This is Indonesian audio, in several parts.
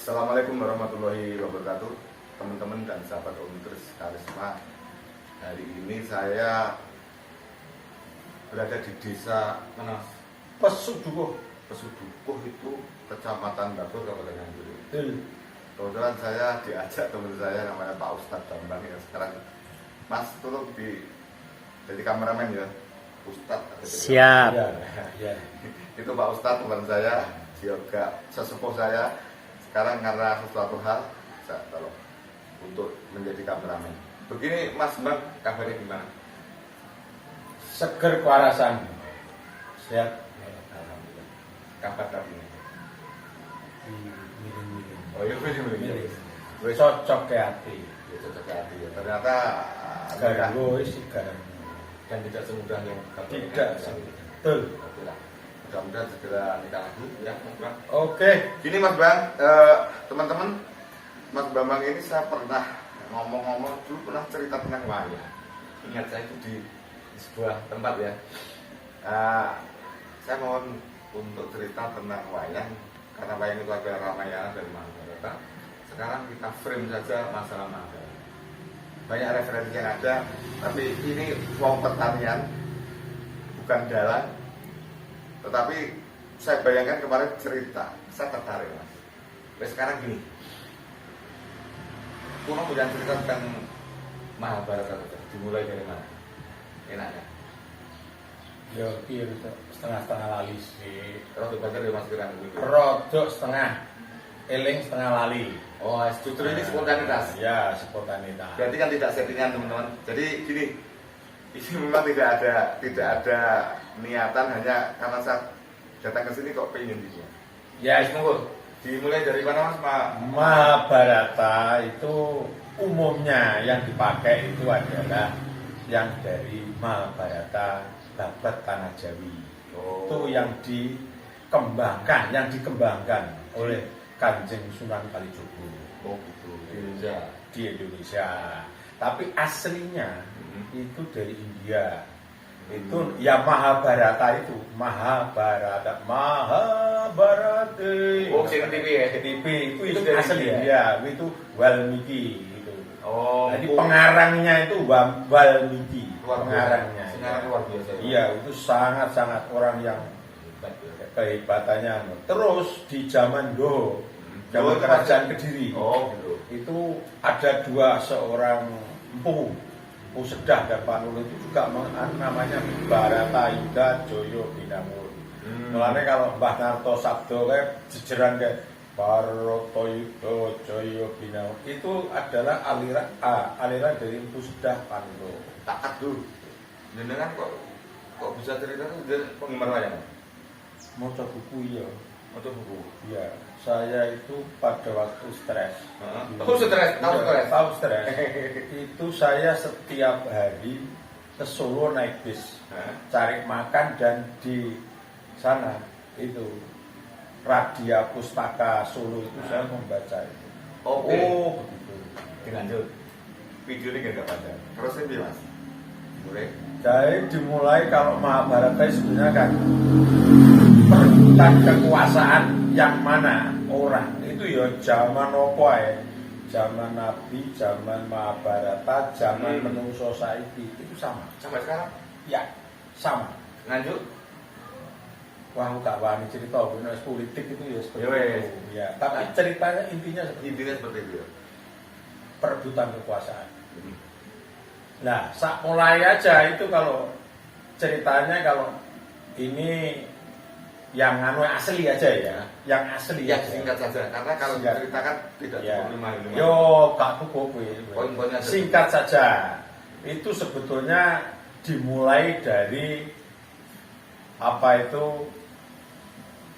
Assalamualaikum warahmatullahi wabarakatuh, teman-teman dan sahabat Unikris Karisma. Hari ini saya berada di desa mana? Pesudukuh. Pesudukuh itu Kecamatan Babur, Kabupaten Nganjuk. Betul. Kebetulan saya diajak teman saya namanya Pak Ustadz Bambang ya. Sekarang Mas tolong jadi kameramen ya, Ustadz. Siap. Ya. Itu Pak Ustadz teman saya, juga sesepuh saya. Sekarang karena sesuatu hal saya tolong untuk menjadi kameramen. Begini Mas Bang, kabarnya gimana? Seger kewarasan. Sehat. Alhamdulillah. Kabar kabarnya. Miring-miring. Oh iya miring. Cocok ke hati. Ya cocok ke hati ya. Ternyata Garang sih garang. dan tidak semudah yang Tidak betul. Oke lah. Mudah-mudahan segera nikah lagi ya Mas Bang. Oke. Gini Mas Bang, teman-teman, Mas Bambang ini saya pernah ngomong-ngomong dulu pernah cerita tentang wayang. Ingat saya itu di sebuah tempat ya. Saya mohon untuk cerita tentang wayang karena wayang itu adalah Ramayana dan Mahabharata. Sekarang kita frame saja masalah Mahabharata. Banyak referensi yang ada, tapi ini wong pertanian, bukan dalang. Tetapi saya bayangkan kemarin cerita, saya tertarik Mas. Nah, sekarang gini, Kuno punya cerita tentang Mahabharata, dimulai dari mana? Enaknya? Yo iya setengah-setengah lali sih. Kalau dibaca dari Mas Kiran dulu. Rodok setengah eling setengah lali. Oh, justru ini spontanitas. Ya, spontanitas. Berarti kan tidak settingan teman-teman. Jadi gini, ini memang tidak ada niatan, hanya karena saya datang ke sini kok pengen gitu. Ya, Monggo. Dimulai dari mana Mas? Mahabharata itu umumnya yang dipakai itu adalah yang dari Mahabharata Babat Tanah Jawi. Oh. Itu yang dikembangkan oleh Kanjeng Sunan Kalijogo. Oh gitu. Di Indonesia. Di Indonesia. Tapi aslinya itu dari India. Itu ya Mahabharata itu Mahabharata. Oh, sing TV ya? TV itu dari asli India. ya. Itu Walmiki gitu. Oh. Jadi pengarangnya itu Walmiki. Luar biasa. Pengarangnya. Pengarang luar biasa. Iya, itu sangat-sangat orang yang Hebat ya. kehebatannya. Terus di zaman Doho, zaman Doho kerajaan itu Kediri, Oh gitu. itu ada seorang empu Sedah dan Panul itu juga namanya Baratayuda Joyo Binangun. Mulanya kalau Mbah Narto Sabdo kayak jejeran kayak Baratayuda Joyo Binangun itu adalah aliran dari empu Sedah Panul. Takat dulu. Jenengan kok bisa cerita itu dia penggemar wayang? Mau coba buku ya. Atau buku? Iya, saya itu pada waktu stres. Oh stres, tahu stres? Tahu stres. Itu saya setiap hari ke Solo naik bis, cari makan dan di sana itu Radia Pustaka Solo itu saya membaca itu. Oke. Oh begitu. Dilanjut. Video ini gak baca. Terus ini Mas. Mulai. Jadi dimulai kalau Mahabharata sebenarnya kan perebutan kekuasaan yang mana orang itu ya zaman apa ya, zaman Nabi, zaman Mahabharata, zaman menungso saiki itu sama. Sampai sekarang? Ya sama. Lanjut. Wah aku gak wani cerita benar politik itu ya seperti Ya, wes. itu. Ya, tapi ceritanya intinya seperti Intinya seperti itu. perebutan kekuasaan. Nah, mulai aja itu kalau ceritanya kalau ini yang asli aja ya, yang asli Ya aja. singkat saja, karena kalau Singkat. diceritakan tidak Ya. cukup 5. Yo, gak cukup. Poin-poinnya aja. Singkat saja. Itu sebetulnya dimulai dari apa itu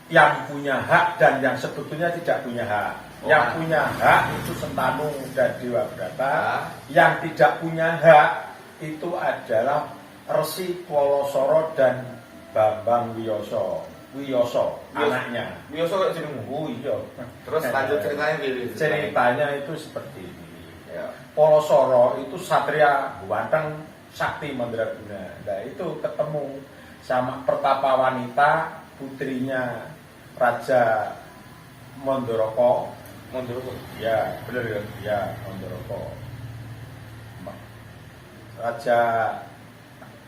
yang punya hak dan yang sebetulnya tidak punya hak. Yang punya hak itu Sentanu dan Dewa Brata. Yang tidak punya hak itu adalah Resi Polosoro dan Bambang Wiyoso, anaknya. Wiyoso kok jenengmu? Oh iya. Terus lanjut ceritanya gini. Ceritanya itu seperti ini. Ya. Polosoro itu satria Buanteng Sakti Mandraguna. Nah itu ketemu sama pertapa wanita putrinya Raja Mandoroko Mondorogo. Ya, Bener ya? ya Mondorogo. Raja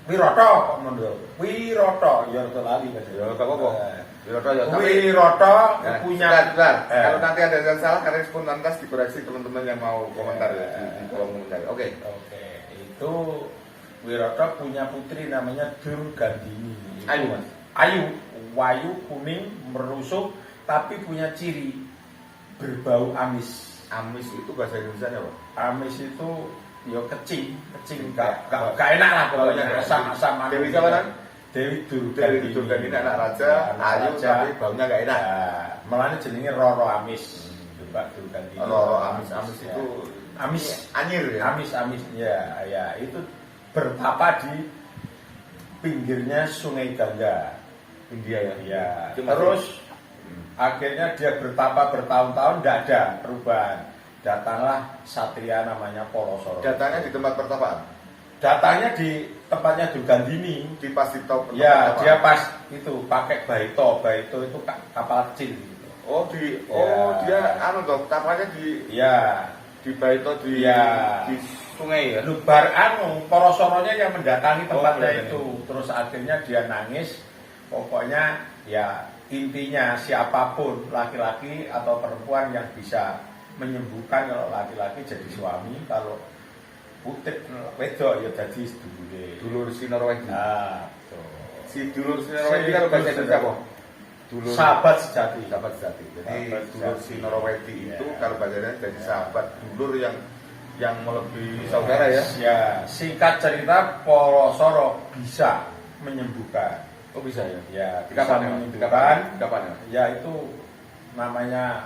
Wiroto kok Mondorogo. Wiroto, ya rada lali Mas. Ya gak apa-apa. Wiroto ya. Tapi Wiroto ya, punya sebentar. Kalau nanti ada yang salah karena spontanitas dikoreksi teman-teman yang mau komentar ya di kolom komentar. Oke. Oke, itu Wiroto punya putri namanya Durgandini. Ayu, Mas. Ayu, wayu, kuning, merusuk, tapi punya ciri berbau amis. Amis itu bahasa Indonesia apa? Amis itu yo kecing, gak enak lah pokoknya asam-asam. Dewi siapa kan? Dewi Dewi Durgandini anak raja, ayu tapi baunya gak enak. Malah jenenge Roro Amis. Mbak Durgandini. Roro Amis Ya. itu Amis, anyir ya. Amis ya itu bertapa di pinggirnya Sungai Gangga. India ya. Ya, Itu terus akhirnya dia bertapa bertahun-tahun tidak ada perubahan. Datanglah satria namanya Porosoro. Datanya di tempat pertapaan. Datangnya di tempatnya Durgandini. Di pas di top. Ya, dia pas itu pakai baito itu kapal kecil gitu. Oh Ya. dia anu dong, tapanya di Ya, Baito di Ya. di sungai ya. Lubar Porosoronya yang mendatangi tempatnya benar. itu. Terus akhirnya dia nangis. Pokoknya ya intinya siapapun laki-laki atau perempuan yang bisa menyembuhkan, kalau laki-laki jadi suami, kalau putih wedok ya jadi sedulure. Dulur Sinorwedi. Nah, tuh. Si dulur Sinorwedi kalau bahasa Indonesia apa? Dulur Sahabat sejati. sahabat sejati. Jadi Sahabat dulur sejati. Sinorwedi itu Ya. kalau bahasa Indonesia jadi sahabat dulur yang melebihi saudara ya. Ya, singkat cerita Porosoro bisa menyembuhkan. Oh bisa ya. Ya, Di bisa kapan ya? menyembuhkan. Di kapan ya? Ya itu namanya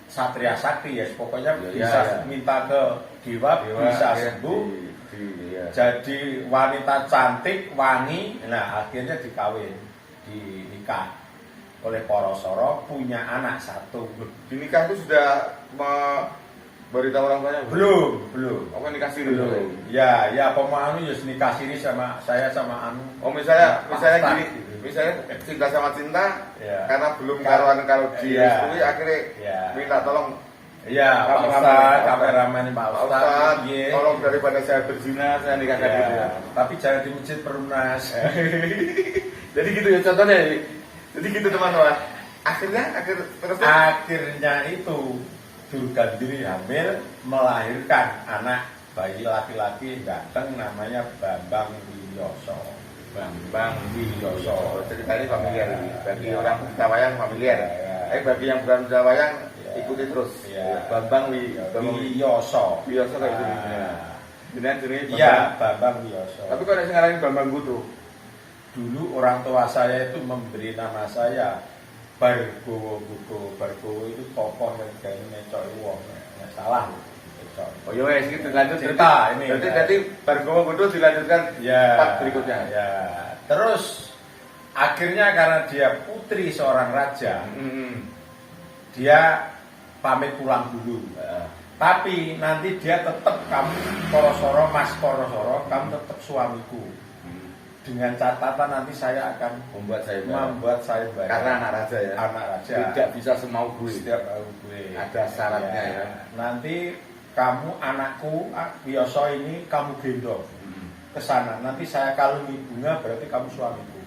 satria sakti ya, pokoknya Ya, bisa ya. minta ke dewa, bisa sembuh, Ya. jadi wanita cantik, wangi. Nah akhirnya dinikah oleh Porosoro, punya anak satu. Di nikah itu sudah beritahu orang tuanya? Belum. Apa nikah siri dulu? Ya pemahaman ya nikah siri sama saya sama anu. Oh misalnya Ustaz, gini, gitu. misalnya cinta sama cinta, Ya. karena belum karuan kalau Ya. direstui akhirnya Ya. minta tolong Iya, Pak Kameramen, Ustaz, Pak kameramen Pak Pak Ustaz. Ustaz, Iya. tolong daripada saya berzina, saya nikahkan Ya, gitu ya. tapi jangan di masjid Perumnas. Jadi gitu ya contohnya. Jadi gitu teman-teman. Terus Akhirnya itu Durgandini hamil, melahirkan anak bayi laki-laki ganteng namanya Bambang Wiyoso. Bambang Wiyoso. Ceritanya familiar ini. Bagi Ya. orang pecinta wayang familiar. Ya. Bagi yang bukan pecinta wayang Ya. ikuti terus. Ya. Bambang Wiyoso. Wiyoso kayak gini. Nah, Jenengan jenenge Iya, Bambang. Bambang Wiyoso. Tapi kok ada ngarahin Bambang Gudu? Dulu orang tua saya itu memberi nama saya Bargowo Gudo. Bargowo itu tokoh yang kayaknya ngecok wong, nggak salah. Ngecok. Oh iya wes gitu lanjut Cerita ini. Berarti Bargowo Gudu dilanjutkan Ya. part berikutnya. Ya. Terus akhirnya karena dia putri seorang raja, dia pamit pulang dulu. Tapi nanti dia tetap kamu Porosoro, Mas Porosoro, kamu tetap suamiku. Dengan catatan nanti saya akan Membuat saya bayar. karena anak raja ya. Anak raja. Tidak bisa semau gue. Setiap gue. Ada syaratnya ya. Nanti kamu anakku Wiyoso ini kamu gendong ke sana. Nanti saya kalungi bunga berarti kamu suamiku.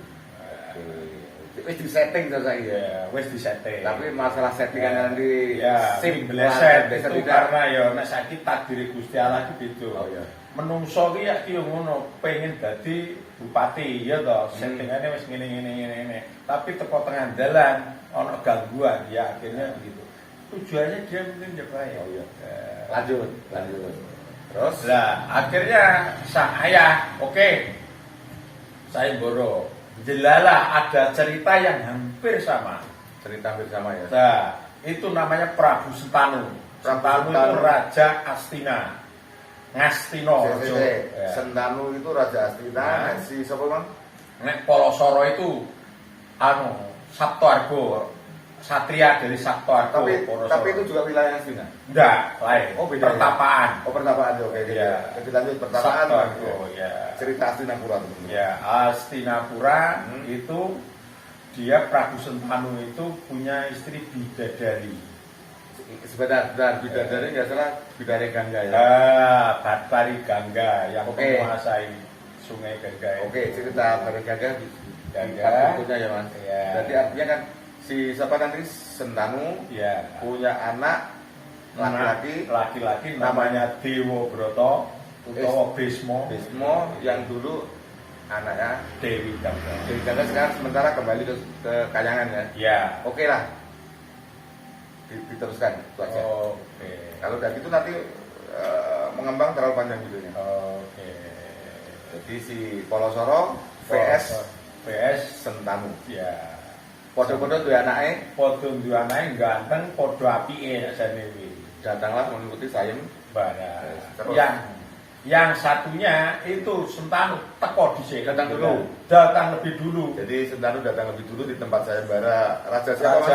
Wis di setting saya ya. Ya, wes disetting. Tapi masalah settingan nanti ya, sim bleset bleset itu karena ya nek saiki takdir Gusti Allah itu beda. Oh iya. Menungso ki ya ki yo ngono, pengen dadi bupati ya to, settingane wis ngene. Tapi teko tengah dalan ana gangguan ya akhirnya begitu. Tujuannya dia mungkin coba ya. Oh iya. Lanjut. Terus Lah, akhirnya sang ayah, oke. Saya boro. Jelalah ada cerita yang hampir sama. cerita bersama ya. Nah, itu namanya Prabu Sentanu. Sentanu itu Raja Astina. Ngastino. Ya. Sentanu itu Raja Astina, Nah. si siapa Bang? Nek Porosoro itu Sabtoargo. Satria dari Sabtoargo. Tapi itu juga wilayah Astina. enggak, lain. Oh, beda ya? Pertapaan. Oh pertapaan oke. Iya. Kita lanjut pertapaan. Sabtoargo, ya. Cerita Astinapura teman-teman. Ya, Astinapura itu dia Prabu Sentanu itu punya istri bidadari. Sebentar, bidadari nggak salah bidadari Gangga ya. Bathari Gangga yang Oke. menguasai Sungai Gangga. Oke, cerita Bathari Gangga Gangga. berikutnya ya mas. Iya. Jadi artinya kan si siapa nanti Sentanu Ya. punya anak laki-laki namanya Dewa Broto utawa Bismo Bismo yang dulu anaknya Dewi Gangga. Dewi Gangga, sekarang sementara kembali ke Kayangan ya. Ya. Oke lah, diteruskan itu aja. Oke. Kalau udah gitu nanti mengembang terlalu panjang videonya. Oke. Jadi si Polosoro VS Sentanu. Ya. Podo-podo tuh anaknya Podo duwe anake ganteng, podo apike nek jane iki. datanglah mengikuti Sayem. Bara. Terus. Yang satunya itu Sentanu teko dhisik. Datang dulu. Datang lebih dulu. Jadi Sentanu datang lebih dulu di tempat sayembara Raja siapa mas?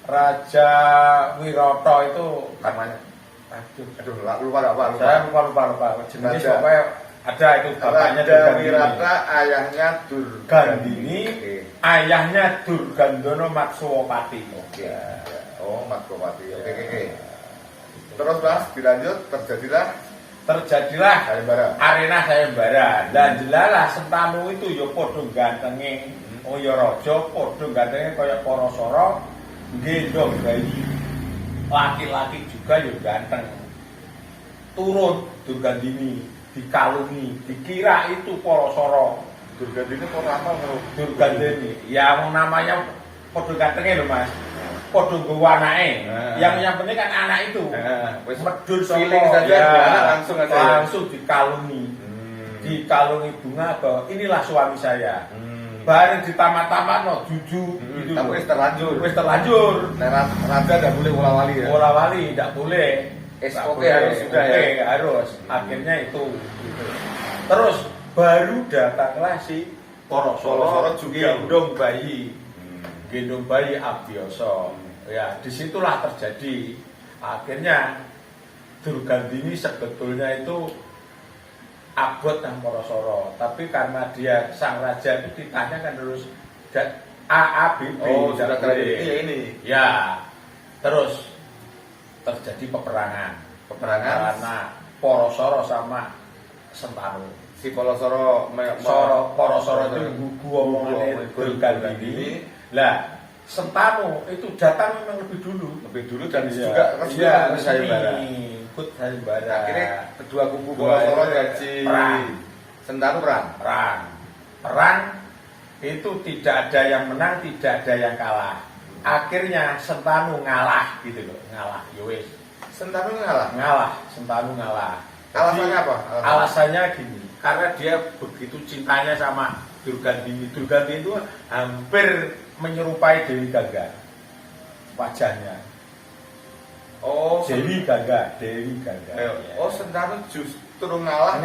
Raja Wiroto itu Namanya. aduh Lupa. saya lupa jenis Raja. pokoknya ada itu bapaknya Raja Durgandini. Wirata, ayahnya Gandini, Oke. ayahnya Durgandono Matsowapati. Oke. Oh, Matkopati. Oke. Terus mas, dilanjut terjadilah sayembara. arena sayembara. Dan jelalah Sentanu itu ya podo gantenge, oh ya raja podo gantenge kaya Parasara, gendong bayi. Laki-laki juga ya ganteng. Turun Durgandini, dikalungi, dikira itu Parasara. Durgandini kok apa bro? Durgandini, yang namanya podo gantenge lho mas. Podo nggawa anake. Yang penting kan anak itu. Wes Medul feeling saka saja ya, anak langsung aja. langsung dikalungi. Dikalungi bunga ke inilah suami saya. Bareng ditamat-tamat no juju gitu. Tapi loh. wis terlanjur. Terlanjur. Nah, Raja tidak boleh ulah-wali ya. Bola wali tidak boleh. SOP Nggak boleh. harus sudah ya? Oke, harus. Akhirnya itu. Gitu. Terus baru datanglah si Parasara juga. gendong bayi. Gendong bayi Abiyasa. Ya, disitulah terjadi. Akhirnya Durgandini sebetulnya itu abot nang Parasara, tapi karena dia sang raja itu ditanya kan terus A B B. Oh, sudah tidak boleh. terbukti ya ini. Ya, terus terjadi peperangan karena Parasara sama Sentanu. Si Polosoro Parasara itu gugu omongane Durgandini. Lah, Sentanu itu datang memang lebih dulu dan Iya. juga resmi Iya, sayembara. ikut sayembara. Akhirnya kedua kubu Polosoro dan si perang. Sentanu perang. Perang itu tidak ada yang menang, tidak ada yang kalah. Akhirnya Sentanu ngalah gitu loh, ngalah. Yowes. Sentanu ngalah. Sentanu ngalah. Alasannya apa? Alasannya gini, karena dia begitu cintanya sama Durgandini. Durgandini itu hampir menyerupai Dewi Gangga wajahnya. Oh, Dewi Gangga. Oh, Sentanu justru ngalah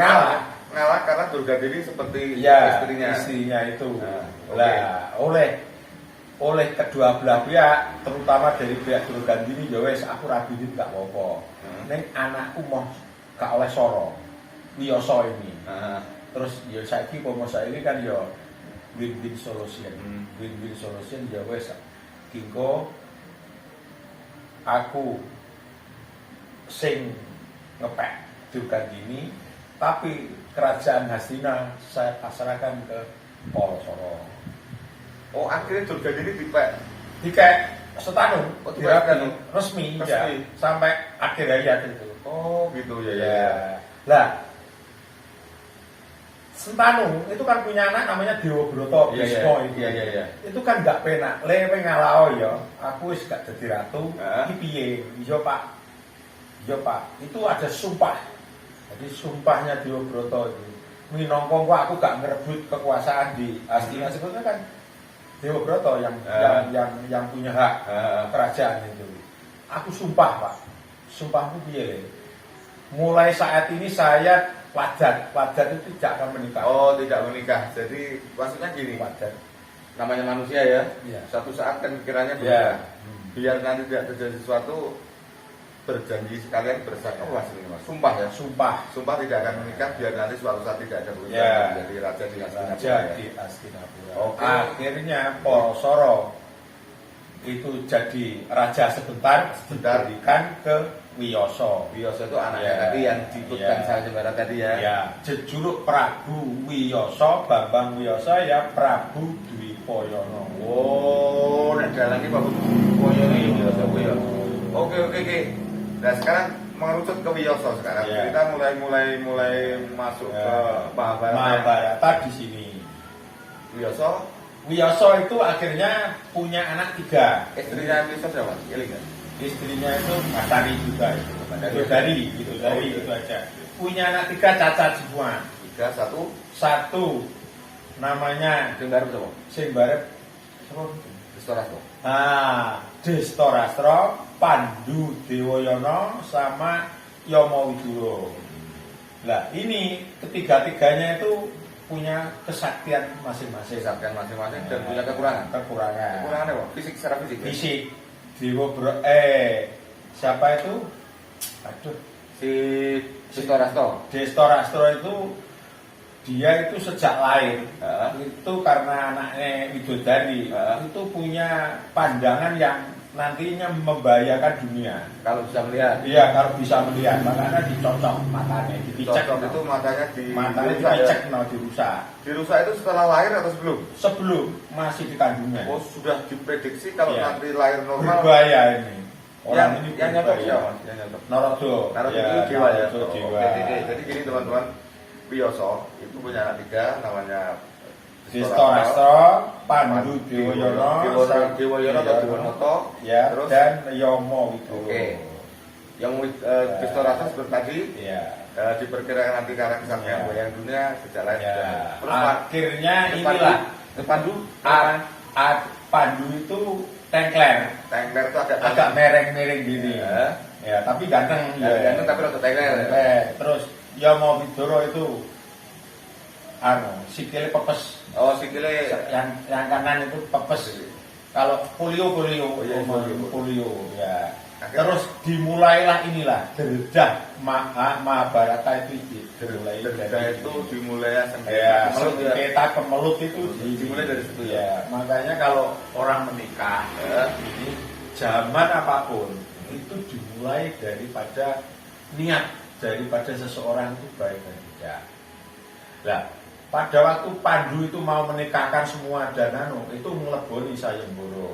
karena Durgandini seperti Ya, istrinya itu. Nah, Lah, oleh kedua belah pihak, terutama dari pihak Durgandini, ya wes aku rabini gak apa-apa. Ning anakku mau gak oleh soro. Wiyoso ini. Terus ya saiki saiki kan ya win-win solution. Win-win solution ya wes kingko aku sing ngepek Durgandini, tapi kerajaan Hastina saya pasrahkan ke Parasara. Oh, akhirnya Durgandini dipek. Dikek Sentanu, Oh, dipek resmi. Resmi. Ya, sampai akhir hayat itu. Oh, gitu ya. Lah, Sentanu itu kan punya anak namanya Dewa Broto Bismo itu. Iya. Itu kan gak penak. Lewe ngalao ya. Aku wis gak dadi ratu. Iki piye? Iya, Pak. Itu ada sumpah. Jadi sumpahnya Dewa Broto itu. Minangka aku gak ngerebut kekuasaan di Hastina. Sebetulnya kan Dewa Broto yang punya hak kerajaan itu. Aku sumpah, Pak. Sumpahku piye? Mulai saat ini saya wadat itu tidak akan menikah. Oh, tidak menikah. Jadi maksudnya gini, Wadat. namanya manusia ya. Iya. Suatu saat kan pikirannya Iya. berubah. Biar nanti tidak terjadi sesuatu, berjanji sekalian bersama. Oh, ini mas. Sumpah ya. Sumpah tidak akan menikah biar nanti suatu saat tidak ada perubahan Iya. menjadi raja di Hastinapura. Raja Ya. di Hastinapura. Oke. Akhirnya Parasara itu jadi raja sebentar diberikan ke Wiyoso. Wiyoso itu anaknya Ya, tadi yang diikutkan ya. sayembara tadi ya. Ya, jejuluk Prabu Wiyoso, Bambang Wiyoso ya Prabu Dwipoyono. Oh, nah dalangnya Bapak Wiyoso ini Wiyoso ya. Oke. Nah sekarang mengerucut ke Wiyoso sekarang. Ya. Kita mulai masuk ke Mahabharata. Mahabharata di sini. Wiyoso itu akhirnya punya anak 3. Istrinya Wiyoso siapa? Iling kan? Istrinya itu Batari juga itu. Dari itu aja. Punya anak 3 cacat semua. 3, 1. Satu namanya Dengar siapa? sing barep siapa? Restorato. Destorastro, Pandu Dewoyono sama Yomo Widuro. Lah ini ketiga-tiganya itu punya kesaktian masing-masing. Kesaktian masing-masing dan punya kekurangan. Kekurangannya apa? Fisik secara fisik. Fisik. Siapa itu? Aduh, Si Restorato. Destorastro itu dia itu sejak lahir itu karena anaknya Widodari itu punya pandangan yang nantinya membahayakan dunia. Kalau bisa melihat. Iya, kalau bisa melihat, makanya dicocok matanya, dipicek. Cocok itu matanya dipicek, dirusak. Dirusak itu setelah lahir atau sebelum? Sebelum masih di kandungan. Oh, sudah diprediksi kalau Iya. nanti lahir normal. Berbahaya ini. Yang nyontok berbahaya. siapa? Yang nyontok. Narodo. Narodo Ya, itu dewa ya. Narodo dewa. Oke. Jadi gini teman-teman, Wiyoso itu punya anak 3 namanya Destorastro, Pandu Dewoyono, Dewoyono atau Dewonoto, ya, terus dan Yomo Widuro. Oke. Yang Destorastro seperti tadi Ya. diperkirakan nanti karena kesaktian Ya. bayang dunia sejak lahir. Ya. Terus Pak, Akhirnya terus inilah Pandu, Pandu itu tengkler, Tengler itu agak mereng-mereng gini. Ya. Ya, tapi ganteng. Ganteng tapi rada Tengler. Terus Yomo Widuro itu sikile pepes. Oh, sikile Yang kanan itu pepes. Kalau polio Oh, iya, polio ya. Akhirnya- Terus dimulailah inilah derajat Mahabharata itu dimulai Derajat itu dimulai ya, sengketa sengketa kemelut itu dimulai dari situ ya. ya. Makanya kalau orang menikah ini zaman apapun itu dimulai daripada niat, daripada seseorang itu baik dan tidak. Lah, pada waktu Pandu itu mau menikahkan semua Danano itu meleboni Sayembara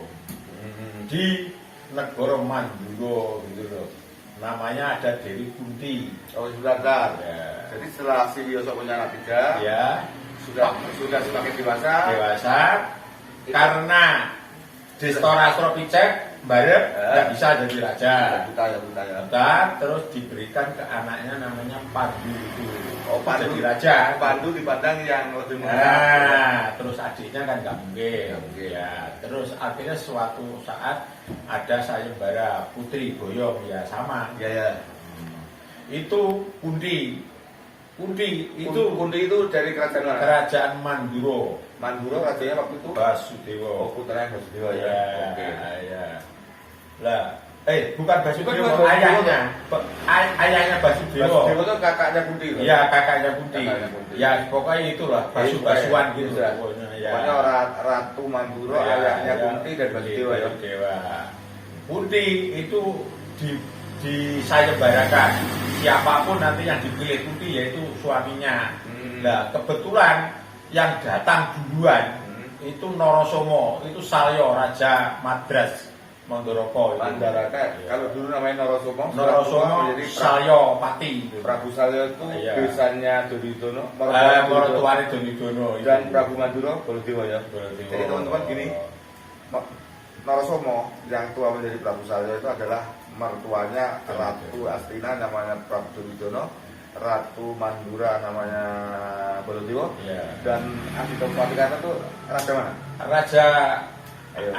di negara Mandura gitu loh. Namanya ada Dewi Kunti. Oh, sebentar. Ya. Jadi setelah si Wiyoso punya anak 3, Ya, sudah semakin dewasa. karena Destorastro picek barep nggak bisa jadi raja. Buta ya. Buta, terus diberikan ke anaknya namanya Pandu itu. Oh, Pandu jadi raja. Pandu dipandang yang lebih muda. Nah, terus adiknya kan nggak mungkin. Nggak mungkin. Ya, terus akhirnya suatu saat ada sayembara Putri Boyong ya sama. Ya. Itu Kundi itu Kunti itu dari kerajaan mana? kerajaan Manduro. Mandura rajanya waktu itu. Oh, Basudewa. putranya Basudewa ya. Ya, Oke. ya. Lah, bukan Basudewa, Bukan Basudewa. ayahnya. Ayahnya Basudewa. Basudewa itu kakaknya Kunti. loh. Iya, kakaknya Kunti. Kakaknya Kunti. Ya, pokoknya itulah basuan gitu. Ya. Pokoknya ya. Pokoknya Ratu Mandura, Ya, ayahnya ya. Kunti dan Basudewa ya. Basudewa. Kunti itu disayembarakan. Siapapun nanti yang dipilih Kunti yaitu suaminya. Nah, kebetulan yang datang duluan itu Norosomo, itu Salyo Raja Madras Mandoroko. Mandaraka. Kalau dulu namanya Norosomo Norosomo menjadi Salyo Pati. Prabu Salyo itu Iya. desanya Dodidono, Mertuane Donidono dan Prabu Mandura Baladewa ya. Baladewa. Jadi teman-teman gini, Norosomo yang tua menjadi Prabu Salyo itu adalah mertuanya Ratu Astina namanya Prabu Dodidono, Ratu Mandura namanya Baladewa, Iya. dan Adhito Swatikata itu raja mana? Raja Ayo.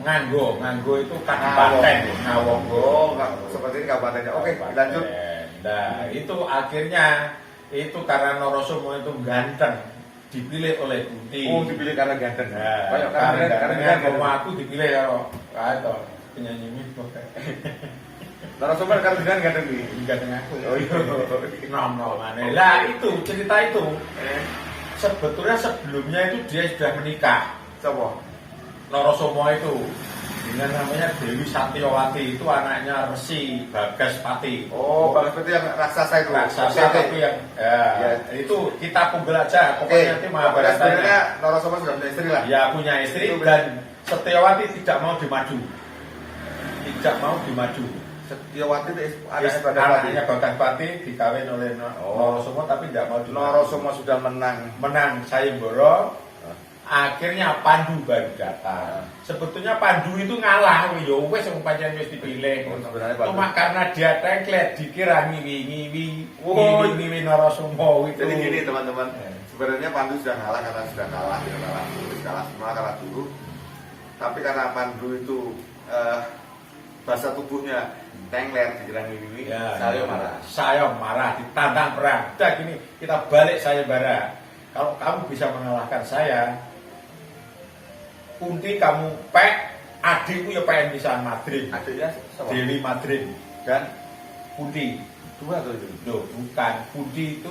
Nganggo itu kabupaten Oh, Ngawonggo. seperti ini kabupatennya. Oke, lanjut. Nah, itu akhirnya itu karena Norosomo itu ganteng dipilih oleh Kunti. Oh, dipilih karena ganteng. Nah, Kayak karena mau aku dipilih kalau penyanyi ini Norosomo karena ganteng nih. ganteng aku. Oh iya. Nom aneh. Lah itu cerita itu sebetulnya sebelumnya itu dia sudah menikah. Siapa? Narasoma itu dengan namanya Dewi Satyawati, itu anaknya Resi Bagaspati. Oh, Bagaspati yang raksasa itu. Raksasa tapi yang itu kita pembelajar. Pokoknya nanti Mahabharata. Sebenarnya Narasoma sudah punya istri lah. Ya punya istri dan Satyawati tidak mau dimaju. Tidak mau dimaju. Satyawati itu anaknya Bagaspati dikawin oleh Narasoma tapi tidak mau dimaju. Narasoma sudah menang Sayembara. Akhirnya Pandu baru datang. Sebetulnya Pandu itu ngalah, yo wes yang pancen wis dipilih. Cuma karena dia tengklet dikira ngiwi Narasoma itu. Jadi gini teman-teman, sebenarnya Pandu sudah kalah karena sudah kalah semua, kalah dulu. Tapi karena Pandu itu bahasa tubuhnya tengklet dikira ngiwi, saya marah, ditantang perang. Udah gini, kita balik sayembara. Kalau kamu bisa mengalahkan saya, Kunti kamu adikku ya pengen bisa Madrim. Adiknya siapa? Dewi Madrim dan Kunti. Dua tuh itu. Loh, bukan. Kunti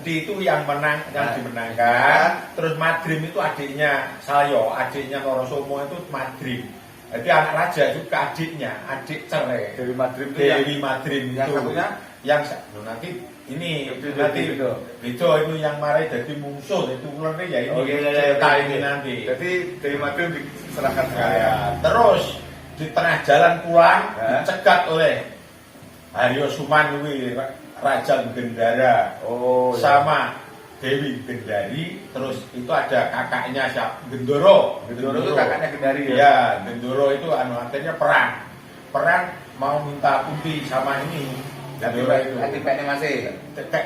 itu yang menang, yang dimenangkan. Terus Madrim itu adiknya Salyo, adiknya Narasoma itu Madrim. Jadi anak raja juga adiknya, adik cerai. Dewi Madrim itu yang satunya yang nanti ini nanti beda itu yang marai jadi musuh itu ularnya ya ini ini nanti. Jadi Dewi Madrim diserahkan terus di tengah jalan pulang dicegat oleh Haryo Suman Raja Gendara sama Dewi Gendari. Terus itu ada kakaknya siapa? Gendoro itu kakaknya Gendari ya. Gendoro itu akhirnya perang mau minta Kunti sama ini. Gendoro itu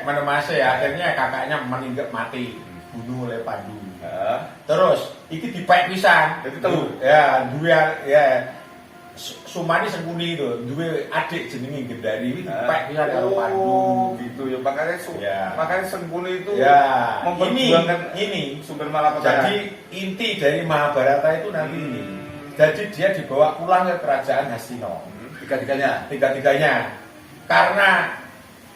mana masih akhirnya kakaknya meninggal mati bunuh oleh Pandu. Terus iki dipek pisan. Jadi Sumani Sengkuni itu duwe adik jenenge Gendari iki dipek pisan karo Pandu gitu ya. Makanya Sengkuni itu memperjuangkan ini sumber malapetaka. Jadi inti dari Mahabharata itu nanti ini. Jadi dia dibawa pulang ke kerajaan Hastino. Tiga-tiganya. Karena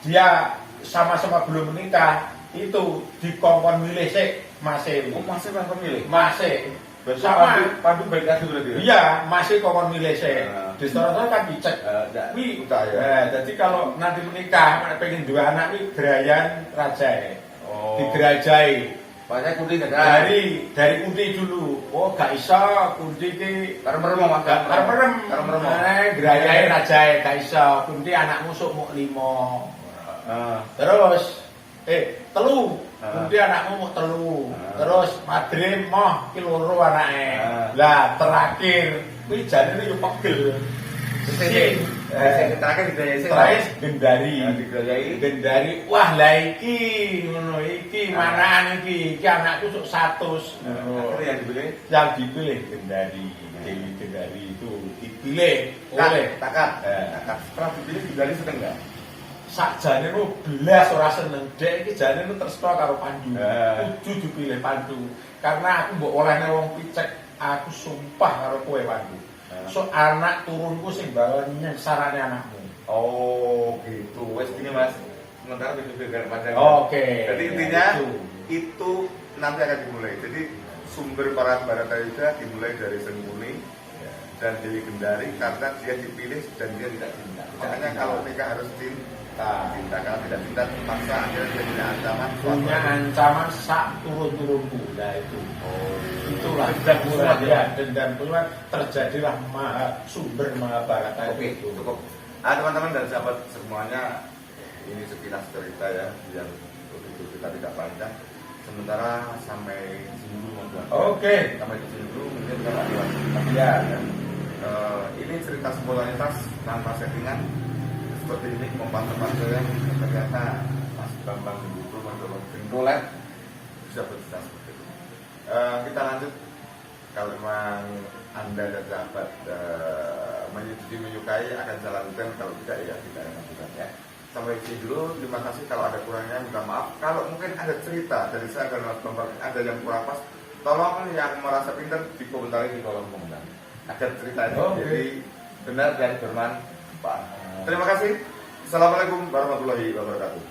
dia sama-sama belum menikah, itu dikongkon milih masih kongkon milih. Masih. Sama Pandu baik hati berarti. Iya, masih kongkon milih Di setorong kan dicek. Jadi kalau nanti menikah, pengen dua anak ini gerayan raja. Digerajai. Banyak Kunti dari Kunti dulu. Oh, gak iso Kunti ki karem-merem. Gerayai rajae gak iso. Kunti anak musuh mau 5. Terus telu. Kunti anakmu mau telu. Terus Madrim moh ki loro anake. Lah terakhir kuwi jane yo pegel. Terakhir Gendari. Wah lah iki ngono iki manaan iki anakku sok 100. Yang dipilih Gendari. Dewi Gendari itu dipilih oleh takat. Setelah dipilih Gendari seneng enggak? Sakjane lu belas ora seneng. Dek iki jane lu tresna karo Pandu. Kudu dipilih Pandu. Karena aku mbok olehne wong picek, aku sumpah karo kowe Pandu. So anak turunku sing balanya sarane anakmu. Oh gitu. Wes gini Mas. Sementara biar panjang. Oke. Jadi intinya itu nanti akan dimulai. Jadi sumber para Bharatayuda dimulai dari Sengkuni dan Dewi Gendari karena dia dipilih dan dia tidak cinta. Makanya kalau nikah harus cinta. Kalau tidak cinta terpaksa akhirnya dia punya ancaman. Punya ancaman sak turun-turunku. Nah itu. Itulah dendam keluar terjadilah sumber Mahabharata. Oke, cukup. Teman-teman dan sahabat semuanya, ini sekilas cerita ya yang kita tidak panjang. Sementara sampai sini dulu membuat. Oke. Sampai sini dulu mungkin kita lanjut. Ini cerita spontanitas tanpa settingan. Seperti ini mempan-mempan yang ternyata Mas Bambang Genduro mendorong Gendolet bisa bercerita seperti itu. Kita lanjut. Kalau memang Anda dan sahabat menyukai akan saya lanjutkan, kalau tidak ya kita akan lanjutkan ya. Sampai sini dulu, terima kasih. Kalau ada kurangnya minta maaf. Kalau mungkin ada cerita dari saya dan Mas Bambang ada yang kurang pas, tolong yang merasa pintar dikomentari di kolom komentar agar ceritanya jadi benar dan bermanfaat. Terima kasih. Assalamualaikum warahmatullahi wabarakatuh.